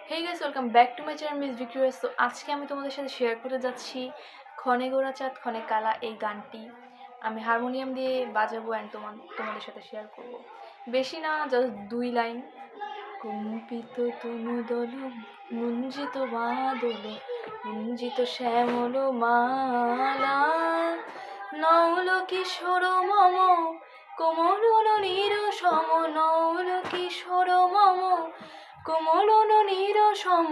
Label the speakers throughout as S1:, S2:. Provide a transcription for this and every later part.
S1: Hey guys, welcome back to my channel miss Victoria. So আজকে আমি তোমাদের সাথে শেয়ার করতে যাচ্ছি ক্ষণে গোরা চাঁদ ক্ষণে কালা এই গানটি। আমি হারমোনিয়াম দিয়ে বাজাবো অ্যান্ড তোমাদের সাথে শেয়ার করব। বেশি না, জাস্ট 2 লাইন। কম্পিত তনুদল মুঞ্জিত বাদল মুঞ্জিত শ্যামল মালা নৌল কিশোর মম কোমল নীর সম নৌল কিশোর মম কোমল নীর সম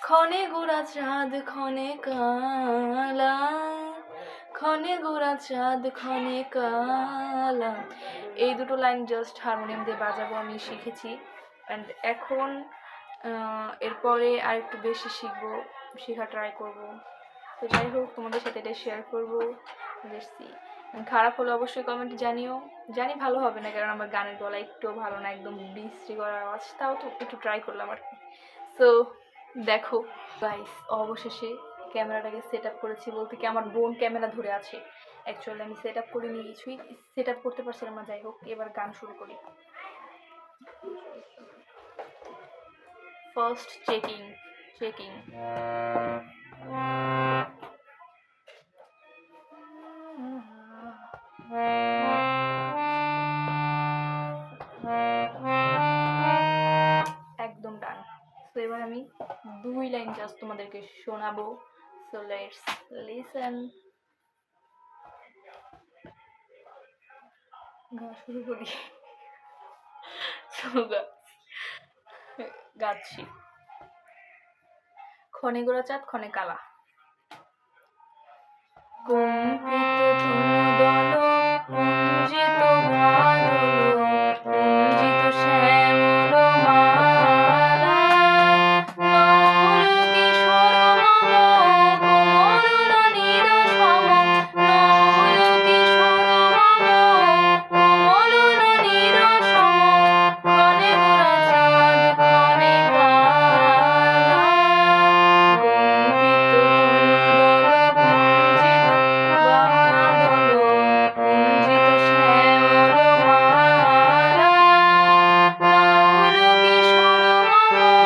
S1: ক্ষণে গোরা চাঁদ ক্ষণে কালা ক্ষণে গোরা চাঁদ ক্ষণে কালা। এই দুটো লাইন জাস্ট হারমোনিয়াম দিয়ে বাজাবো আমি শিখেছি, অ্যান্ড এখন এরপরে আর একটু বেশি শেখা ট্রাই করব। তো যাই হোক, তোমাদের সাথে এটা শেয়ার করবো। দেখছি খারাপ হলে অবশ্যই কমেন্টে জানিও। জানি ভালো হবে না, কারণ আমার গানের গলা একটু ভালো না, একদম বিশ্রী করার আওয়াজ। তাও তো একটু ট্রাই করলাম আর কি। সো দেখো গাইস, অবশেষে ক্যামেরাটাকে সেট আপ করেছি। বলতে কি, আমার বোন ক্যামেরা ধরে আছে। অ্যাকচুয়ালি আমি সেট আপ করিনি, কিছুই সেট আপ করতে পারছিলাম না। যাই হোক, এবার গান শুরু করি। ফার্স্ট চেকিং একদম ডান। সো এবার আমি 2 লাইন জাস্ট তোমাদেরকে শোনাবো। So let's listen. গা শুরু করি। গাচ্ছি। ক্ষণে গোরা চাঁদ ক্ষণে কালা। কম্পিত তনুদল মুঞ্জিত বাদল মুঞ্জিত শ্যামল মালা নৌল কিশোর মম কোমল নীর সম নৌল কিশোর মম কোমল নীর সম ক্ষণে গোরা চাঁদ ক্ষণে কালা কম্পিত তনুদল মুঞ্জিত বাদল মুঞ্জিত শ্যামল মালা নৌল কিশোর মম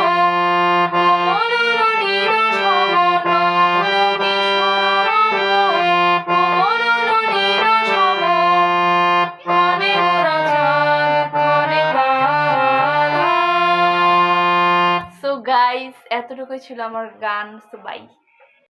S1: কোমল নীর সম নৌল কিশোর মম কোমল নীর সম ক্ষণে গোরা চাঁদ ক্ষণে কালা। সো গাইস, এতটুকুই ছিল আমার গান। So by.